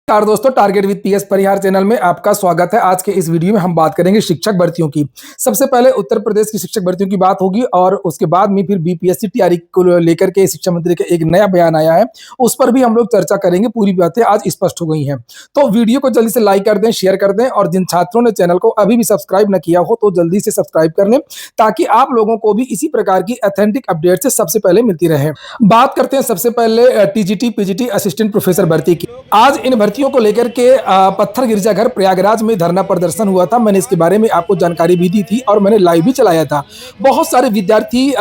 नमस्कार दोस्तों, target with PS Parihar channel में आपका स्वागत है। आज के इस वीडियो में हम बात करेंगे शिक्षक भर्तियों की। सबसे पहले उत्तर प्रदेश की शिक्षक भर्तियों की बात होगी और उसके बाद में फिर बीपीएससी तैयारी को लेकर के शिक्षा मंत्री का एक नया बयान आया है, उस पर भी हम लोग चर्चा करेंगे। पूरी बातें आज स्पष्ट हो गई हैं, तो वीडियो को जल्दी से लाइक कर दें, शेयर कर दें और जिन छात्रों ने चैनल को अभी भी सब्सक्राइब न किया हो तो जल्दी से सब्सक्राइब कर लें, ताकि आप लोगों को भी इसी प्रकार की ऑथेंटिक अपडेट से सबसे पहले मिलती रहे। बात करते हैं सबसे पहले टीजीटी पीजीटी असिस्टेंट प्रोफेसर भर्ती की। आज इन भर्तियों को लेकर के पत्थर गिरजाघर प्रयागराज में धरना प्रदर्शन हुआ था। मैंने इसके बारे में आपको जानकारी भी दी थी और मैंने लाइव भी चलाया था। बहुत सारे विद्यार्थी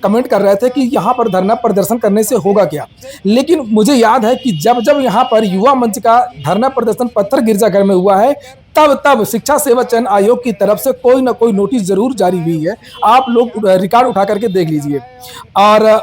कमेंट कर रहे थे कि यहाँ पर धरना प्रदर्शन करने से होगा क्या, लेकिन मुझे याद है कि जब जब यहाँ पर युवा मंच का धरना प्रदर्शन पत्थर गिरजाघर में हुआ है, तब तब शिक्षा सेवा चयन आयोग की तरफ से कोई ना कोई नोटिस जरूर जारी हुई है। आप लोग रिकॉर्ड उठा करके देख लीजिए। और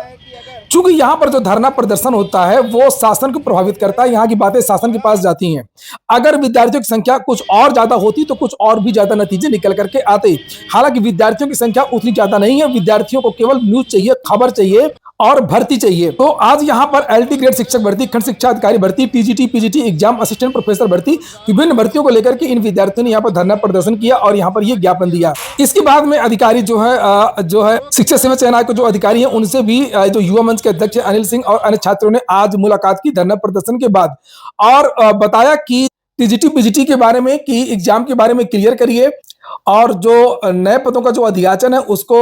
चूंकि यहाँ पर जो धरना प्रदर्शन होता है वो शासन को प्रभावित करता है, यहाँ की बातें शासन के पास जाती हैं। अगर विद्यार्थियों की संख्या कुछ और ज्यादा होती तो कुछ और भी ज्यादा नतीजे निकल करके आते। हालांकि विद्यार्थियों की संख्या उतनी ज्यादा नहीं है, विद्यार्थियों को केवल न्यूज चाहिए, खबर चाहिए और भर्ती चाहिए। तो आज यहाँ पर एलटी ग्रेड शिक्षक भर्ती, खंड शिक्षा अधिकारी भर्ती, TGT PGT exam assistant professor भर्ती, विभिन्न भर्तियों को लेकर के इन विद्यार्थियों ने यहाँ पर धरना प्रदर्शन किया और यहाँ पर ये ज्ञापन दिया। इसके बाद में अधिकारी जो है शिक्षा सेवा चयन आयोग के जो अधिकारी हैं उनसे भी जो युवा मंच के अध्यक्ष अनिल सिंह और अन्य छात्रों ने आज मुलाकात की धरना प्रदर्शन के बाद, और बताया कि टीजीटी पीजीटी के बारे में, कि एग्जाम के बारे में क्लियर करिए और जो नए पदों का जो अधियाचन है उसको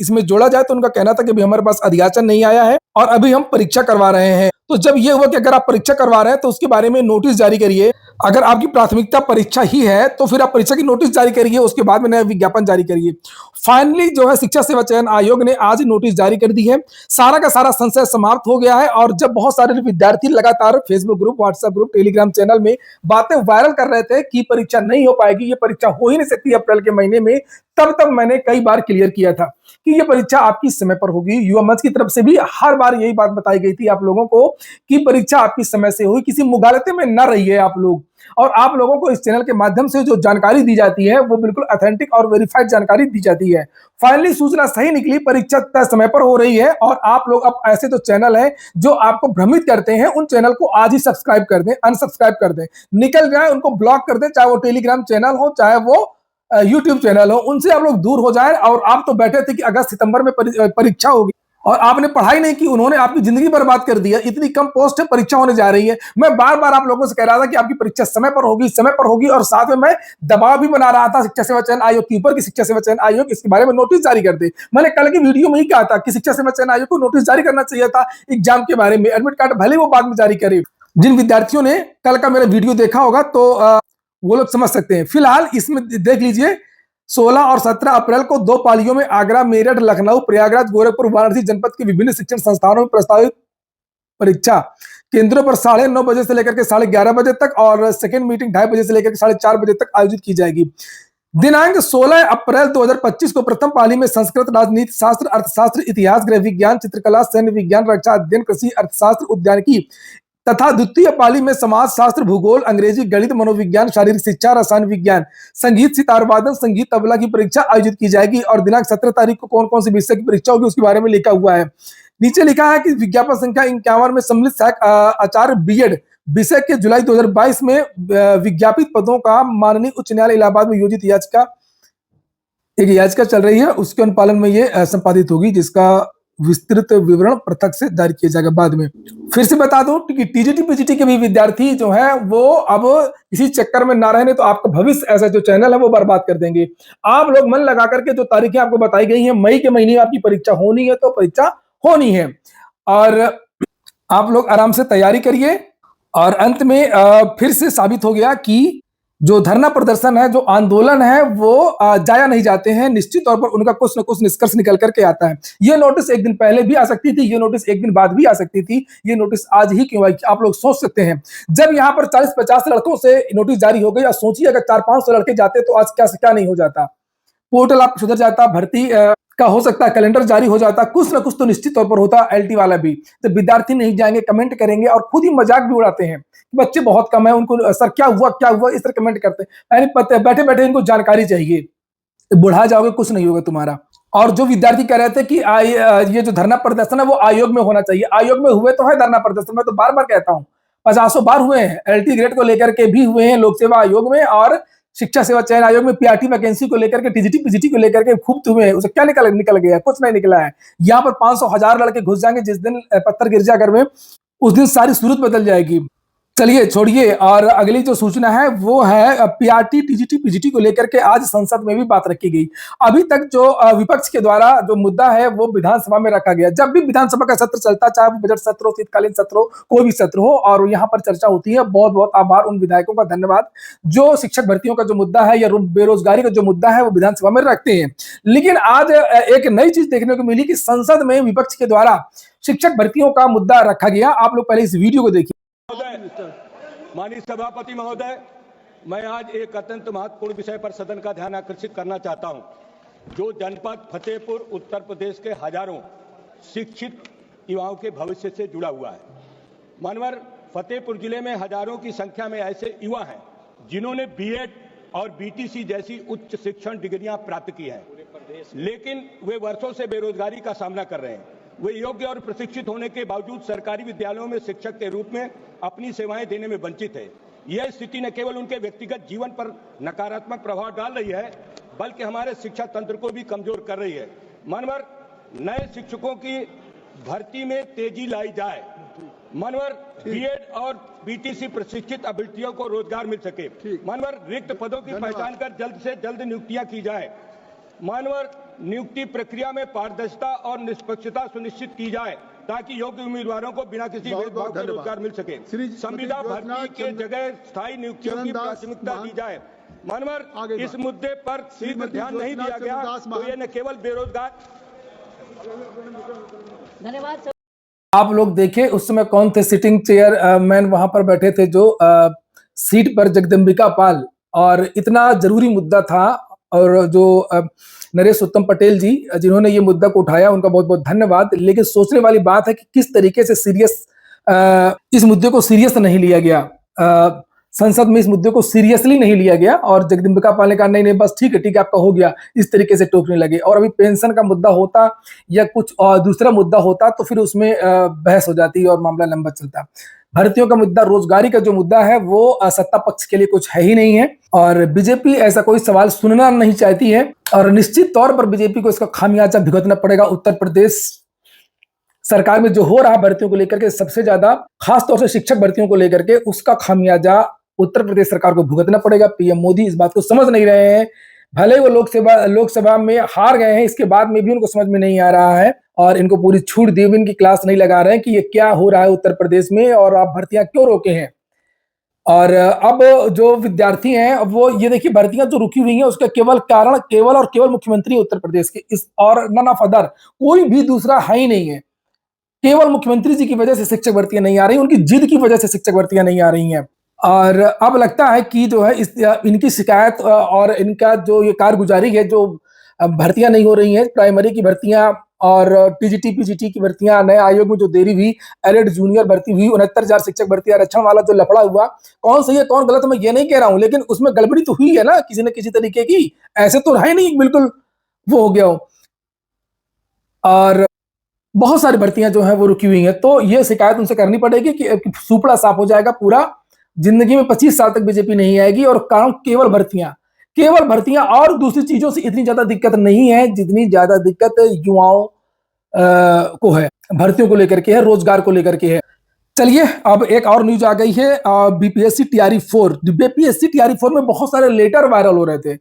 इसमें जोड़ा जाए। तो उनका कहना था कि अभी हमारे पास अधियाचन नहीं आया है और अभी हम परीक्षा करवा रहे हैं। तो जब ये हुआ कि अगर आप परीक्षा करवा रहे हैं तो उसके बारे में नोटिस जारी करिए। अगर आपकी प्राथमिकता परीक्षा ही है तो फिर आप परीक्षा की नोटिस जारी करिए, उसके बाद में नया विज्ञापन जारी करिए। फाइनली जो है शिक्षा सेवा चयन आयोग ने आज नोटिस जारी कर दी है। सारा का सारा संशय समाप्त हो गया है। और जब बहुत सारे विद्यार्थी लगातार Facebook group, WhatsApp group, Telegram channel में बातें वायरल कर रहे थे कि परीक्षा नहीं हो पाएगी, ये परीक्षा हो ही नहीं सकती अप्रैल के महीने में, तब मैंने कई बार क्लियर किया था कि ये परीक्षा आपकी समय पर होगी। युवा मंच की तरफ से भी हर बार यही बात बताई गई थी आप लोगों को कि परीक्षा आपकी समय से होगी, किसी मुगालते में न रहिए आप लोग। और आप लोगों को इस चैनल के माध्यम से जो जानकारी दी जाती है वो बिल्कुल ऑथेंटिक और वेरीफाइड जानकारी दी जाती है। फाइनली सूचना सही निकली, परीक्षा तय समय पर हो रही है। और आप लोग अब ऐसे जो चैनल है जो आपको भ्रमित करते हैं उन चैनल को आज ही सब्सक्राइब कर दें, अनसब्सक्राइब कर दें, निकल जाए, उनको ब्लॉक कर दें, चाहे वो टेलीग्राम चैनल हो चाहे वो यूट्यूब चैनल हो, उनसे आप लोग दूर हो जाएं। और आप तो बैठे थे कि अगस्त सितंबर में परीक्षा होगी और आपने पढ़ाई नहीं की, उन्होंने आपकी जिंदगी बर्बाद कर दिया। इतनी कम पोस्ट है, परीक्षा होने जा रही है। मैं बार बार आप लोगों से कह रहा था कि आपकी परीक्षा समय पर होगी, समय पर होगी, और साथ में मैं दबाव भी बना रहा था शिक्षा सेवा चयन आयोग के ऊपर कि शिक्षा सेवा चयन आयोग इसके बारे में नोटिस जारी कर दे। मैंने कल की वीडियो में ही कहा था कि शिक्षा सेवा चयन आयोग को नोटिस जारी करना चाहिए था एग्जाम के बारे में। एडमिट कार्ड भले वो बाद में जारी करे। जिन विद्यार्थियों ने कल का मेरा वीडियो देखा होगा तो वो लोग समझ सकते हैं। फिलहाल इसमें देख लीजिए, 16 और 17 अप्रैल को 2 पालियों में आगरा, मेरठ, लखनऊ, प्रयागराज, गोरखपुर, वाराणसी जनपद के विभिन्न शिक्षण संस्थानों में प्रस्तावित परीक्षा केंद्रों पर 9:30 बजे से लेकर के 11:30 बजे तक और सेकेंड मीटिंग 2:30 बजे से लेकर के 4:30 बजे तक आयोजित की जाएगी। दिनांक 16 अप्रैल 2025 को प्रथम पाली में संस्कृत, राजनीति शास्त्र, अर्थशास्त्र, इतिहास, गृह विज्ञान, चित्रकला, सैन्य विज्ञान, रक्षा अध्ययन, कृषि, अर्थशास्त्र, उद्यानिकी तथा द्वितीय पाली में समाज शास्त्र, भूगोल, अंग्रेजी, गणित, मनोविज्ञान, शारीरिक शिक्षा, रसायन विज्ञान, संगीत, सितार वादन, संगीत, तबला की परीक्षा आयोजित की जाएगी। और दिनांक 17 तारीख को कौन कौन सी विषय की परीक्षा होगी उसके बारे में लिखा हुआ है। नीचे लिखा है कि विज्ञापन संख्या 51 में सम्मिलित सहायक आचार्य बीएड विषय के जुलाई 2022 में विज्ञापित पदों का माननीय उच्च न्यायालय इलाहाबाद में योजित एक याचिका चल रही है, उसके अनुपालन में ये संपादित होगी, जिसका विस्तृत विवरण पृथक से जारी किया जाएगा बाद में। फिर से बता दूं कि टीजीटी पीजीटी के भी विद्यार्थी जो है वो अब इसी चक्कर में ना रहने तो आपका भविष्य, ऐसा जो चैनल है वो बर्बाद कर देंगे। आप लोग मन लगा करके, जो तारीखें आपको बताई गई हैं, मई के महीने में आपकी परीक्षा होनी है तो परीक्षा होनी है और आप लोग आराम से तैयारी करिए। और अंत में फिर से साबित हो गया कि जो धरना प्रदर्शन है, जो आंदोलन है, वो जाया नहीं जाते हैं। निश्चित तौर पर उनका कुछ न कुछ निष्कर्ष निकल करके आता है। ये नोटिस एक दिन पहले भी आ सकती थी, ये नोटिस एक दिन बाद भी आ सकती थी, ये नोटिस आज ही क्यों आई आप लोग सोच सकते हैं। जब यहाँ पर 40-50 लड़कों से नोटिस जारी हो गई, और सोचिए अगर 400-500 लड़के जाते तो आज क्या से क्या नहीं हो जाता। पोर्टल आप सुधर जाता, भर्ती का हो सकता है कैलेंडर जारी हो जाता, कुछ ना कुछ तो निश्चित तौर पर होता। एलटी वाला भी, जब विद्यार्थी नहीं जाएंगे, कमेंट करेंगे और खुद ही मजाक भी उड़ाते हैं, बच्चे बहुत कम है, उनको सर क्या हुआ इस तरह कमेंट करते हैं। बैठे बैठे इनको जानकारी चाहिए, बुढ़ा जाओगे कुछ नहीं होगा तुम्हारा। और जो विद्यार्थी कह रहे थे कि ये जो धरना प्रदर्शन है वो आयोग में होना चाहिए, आयोग में हुए तो है धरना प्रदर्शन। मैं तो बार बार कहता हूं 50 बार हुए हैं, एलटी ग्रेड को लेकर के भी हुए हैं लोक सेवा आयोग में, और शिक्षा सेवा चयन आयोग में पीआरटी वैकेंसी को लेकर के, टीजीटी पीजीटी को लेकर के खूब हुए हैं। उसे क्या निकल गया? कुछ नहीं निकला है। यहाँ पर 500,000 लड़के घुस जाएंगे जिस दिन पत्थर गिर जाकर में, उस दिन सारी सूरत बदल जाएगी। चलिए छोड़िए, और अगली जो सूचना है वो है पीआरटी टीजीटी पीजीटी को लेकर के आज संसद में भी बात रखी गई। अभी तक जो विपक्ष के द्वारा जो मुद्दा है वो विधानसभा में रखा गया। जब भी विधानसभा का सत्र चलता, चाहे वो बजट सत्र हो, शीतकालीन सत्र हो, कोई भी सत्र हो, और यहाँ पर चर्चा होती है। बहुत बहुत आभार उन विधायकों का, धन्यवाद जो शिक्षक भर्तियों का जो मुद्दा है या बेरोजगारी का जो मुद्दा है वो विधानसभा में रखते हैं। लेकिन आज एक नई चीज देखने को मिली कि संसद में विपक्ष के द्वारा शिक्षक भर्तियों का मुद्दा रखा गया। आप लोग पहले इस वीडियो को देखिए। माननीय सभापति महोदय, मैं आज एक अत्यंत महत्वपूर्ण विषय पर सदन का ध्यान आकर्षित करना चाहता हूं, जो जनपद फतेहपुर उत्तर प्रदेश के हजारों शिक्षित युवाओं के भविष्य से जुड़ा हुआ है। मानवर फतेहपुर जिले में हजारों की संख्या में ऐसे युवा हैं जिन्होंने बीएड और बीटीसी जैसी उच्च शिक्षण डिग्रियां प्राप्त की हैं, लेकिन वे वर्षों से बेरोजगारी का सामना कर रहे हैं। वे योग्य और प्रशिक्षित होने के बावजूद सरकारी विद्यालयों में शिक्षक के रूप में अपनी सेवाएं देने में वंचित है। यह स्थिति न केवल उनके व्यक्तिगत जीवन पर नकारात्मक प्रभाव डाल रही है, बल्कि हमारे शिक्षा तंत्र को भी कमजोर कर रही है। मानवर नए शिक्षकों की भर्ती में तेजी लाई जाए। मानवर बीएड और बीटीसी प्रशिक्षित अभ्यर्थियों को रोजगार मिल सके। मानवर रिक्त पदों की पहचान कर जल्द से जल्द नियुक्तियां की जाए। मानवर नियुक्ति प्रक्रिया में पारदर्शिता और निष्पक्षता सुनिश्चित की जाए ताकि योग्य उम्मीदवारों को बिना किसी भेदभाव के रोजगार मिल सके। संविदा भर्ती के जगह स्थायी नियुक्तियों की प्राथमिकता दी जाए। मानवर इस मुद्दे पर शीघ्र ध्यान नहीं दिया गया तो ये न केवल बेरोजगार। धन्यवाद। आप लोग देखे उस समय कौन थे सिटिंग चेयर मैन वहां पर बैठे थे, जो सीट पर जगदम्बिका पाल, और इतना जरूरी मुद्दा था। और जो नरेश उत्तम पटेल जी जिन्होंने ये मुद्दा को उठाया, उनका बहुत बहुत धन्यवाद। लेकिन सोचने वाली बात है कि किस तरीके से इस मुद्दे को सीरियस नहीं लिया गया। संसद में इस मुद्दे को सीरियसली नहीं लिया गया, और जगदम्बिका पाल ने कहा नहीं बस ठीक है आपका हो गया, इस तरीके से टोकने लगे। और अभी पेंशन का मुद्दा होता या कुछ दूसरा मुद्दा होता तो फिर उसमें बहस हो जाती और मामला लंबा चलता। भर्तियों का मुद्दा, रोजगारी का जो मुद्दा है वो सत्ता पक्ष के लिए कुछ है ही नहीं है, और बीजेपी ऐसा कोई सवाल सुनना नहीं चाहती है, और निश्चित तौर पर बीजेपी को इसका खामियाजा भुगतना पड़ेगा। उत्तर प्रदेश सरकार में जो हो रहा भर्तियों को लेकर के, सबसे ज्यादा खासतौर से शिक्षक भर्तियों को लेकर के, उसका खामियाजा उत्तर प्रदेश सरकार को भुगतना पड़ेगा। पीएम मोदी इस बात को समझ नहीं रहे हैं। भले वो लोकसभा में हार गए हैं, इसके बाद में भी उनको समझ में नहीं आ रहा है, और इनको पूरी छूट दी हुई इनकी क्लास नहीं लगा रहे हैं कि ये क्या हो रहा है उत्तर प्रदेश में, और आप भर्तियां क्यों रोके हैं। और अब जो विद्यार्थी हैं, अब वो ये देखिए भर्तियां जो रुकी हुई हैं उसका केवल कारण केवल और केवल मुख्यमंत्री उत्तर प्रदेश के, इस और नन ऑफ अदर कोई भी दूसरा है ही नहीं है। केवल मुख्यमंत्री जी की वजह से शिक्षक भर्तियां नहीं आ रही, उनकी जिद की वजह से शिक्षक भर्तियां नहीं आ रही हैं। और अब लगता है कि जो है इनकी शिकायत और इनका जो ये कारगुजारी है, जो भर्तियां नहीं हो रही हैं, प्राइमरी की भर्तियां और टीजीटी पीजीटी की भर्तियां, नए आयोग में जो देरी हुई, एडेड जूनियर भर्ती हुई, 69,000 शिक्षक भर्ती, आरक्षण वाला जो लफड़ा हुआ, कौन सही है कौन गलत मैं ये नहीं कह रहा हूं, लेकिन उसमें गड़बड़ी तो हुई है ना किसी न किसी तरीके की। ऐसे तो है नहीं बिल्कुल वो हो गया हो। और बहुत सारी भर्तियां जो है वो रुकी हुई हैं, तो ये शिकायत उनसे करनी पड़ेगी कि सुपड़ा साफ हो जाएगा पूरा। जिंदगी में 25 साल तक बीजेपी नहीं आएगी, और कारण केवल भर्तियां और दूसरी चीजों से इतनी ज्यादा दिक्कत नहीं है जितनी ज्यादा दिक्कत युवाओं को है, भर्तियों को लेकर के है, रोजगार को लेकर के है। चलिए अब एक और न्यूज आ गई है, बीपीएससी टीआरई 4। बीपीएससी टीआरई 4 में बहुत सारे लेटर वायरल हो रहे थे,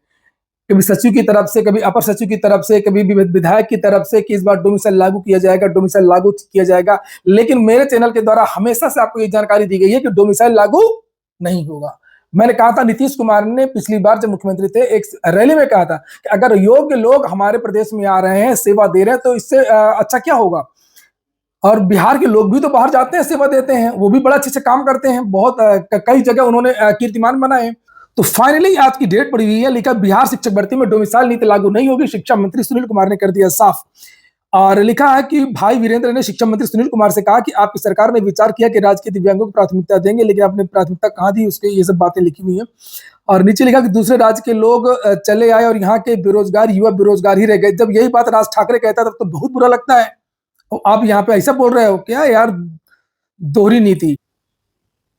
कभी सचिव की तरफ से, कभी अपर सचिव की तरफ से, कभी विधायक की तरफ से कि इस बार डोमिसाइल लागू किया जाएगा। लेकिन मेरे चैनल के द्वारा हमेशा से आपको ये जानकारी दी गई है कि डोमिसाइल लागू नहीं होगा। मैंने कहा था, नीतीश कुमार ने पिछली बार जब मुख्यमंत्री थे एक रैली में कहा था कि अगर योग्य लोग हमारे प्रदेश में आ रहे हैं, सेवा दे रहे हैं, तो इससे अच्छा क्या होगा। और बिहार के लोग भी तो बाहर जाते हैं, सेवा देते हैं, वो भी बड़ा अच्छे से काम करते हैं, बहुत कई जगह उन्होंने कीर्तिमान बनाए। तो फाइनली आज की डेट पड़ी हुई है, लिखा बिहार शिक्षक भर्ती में डोमिसाइल नीति लागू नहीं होगी, शिक्षा मंत्री सुनील कुमार ने कर दिया साफ। और लिखा है कि भाई वीरेंद्र ने शिक्षा मंत्री सुनील कुमार से कहा कि आपकी सरकार ने विचार किया कि राज्य के दिव्यांगों को प्राथमिकता देंगे, लेकिन आपने प्राथमिकता कहाँ दी, उसके ये सब बातें लिखी हुई हैं। और नीचे लिखा कि दूसरे राज्य के लोग चले आए और यहाँ के बेरोजगार युवा बेरोजगार ही रह गए। जब यही बात राज ठाकरे कहता है तब तो बहुत बुरा लगता है, और आप यहाँ पे ऐसा बोल रहे हो क्या यार, दोहरी नीति।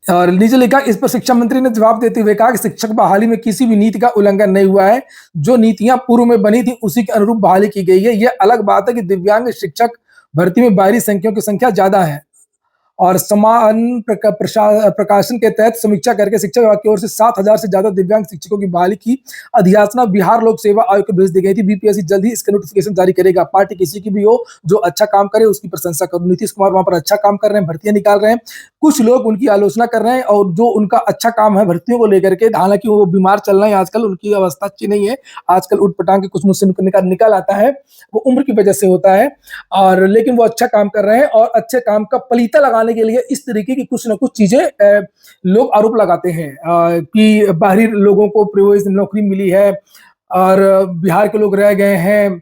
और नीचे लिखा, इस पर शिक्षा मंत्री ने जवाब देते हुए कहा कि शिक्षक बहाली में किसी भी नीति का उल्लंघन नहीं हुआ है। जो नीतियां पूर्व में बनी थी उसी के अनुरूप बहाली की गई है। यह अलग बात है कि दिव्यांग शिक्षक भर्ती में बाहरी संख्याओं की संख्या ज्यादा है। और समान प्रकाशन के तहत समीक्षा करके शिक्षा विभाग की ओर से 7,000 से ज्यादा दिव्यांग शिक्षकों की बहाली की अधियाचना बिहार लोक सेवा आयोग को भेज दी गई थी। बीपीएससी जल्द ही इसका नोटिफिकेशन जारी करेगा। पार्टी किसी की भी हो, जो अच्छा काम करे उसकी प्रशंसा करो। नीतीश कुमार वहां पर अच्छा काम कर रहे हैं, भर्तियां निकाल रहे हैं। कुछ लोग उनकी आलोचना कर रहे हैं और जो उनका अच्छा काम है भर्तियों को लेकर के, हालांकि वो बीमार चल रहे हैं आजकल, उनकी अवस्था अच्छी नहीं है। आजकल उठ पटांग के कुछ मुझसे निकल आता है, वो उम्र की वजह से होता है। और लेकिन वो अच्छा काम कर रहे हैं और अच्छे काम का पलीता लगाने के लिए इस तरीके की कुछ ना कुछ चीजें लोग आरोप लगाते हैं कि बाहरी लोगों को प्रिविलेज नौकरी मिली है और बिहार के लोग रह गए हैं,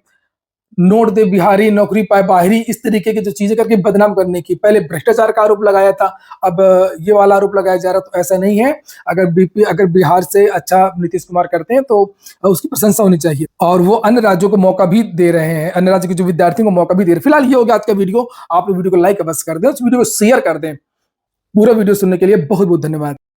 नोट दे बिहारी नौकरी पाए बाहरी, इस तरीके की जो चीजें करके बदनाम करने की। पहले भ्रष्टाचार का आरोप लगाया था, अब ये वाला आरोप लगाया जा रहा, तो ऐसा नहीं है। अगर बिहार से अच्छा नीतीश कुमार करते हैं तो उसकी प्रशंसा होनी चाहिए। और वो अन्य राज्यों को मौका भी दे रहे हैं, अन्य राज्य के जो विद्यार्थियों को मौका भी दे रहे हैं। फिलहाल ये हो गया आज का वीडियो। आप लोग वीडियो को लाइक अवश्य कर दें, उस वीडियो को शेयर कर दें। पूरा वीडियो सुनने के लिए बहुत बहुत धन्यवाद।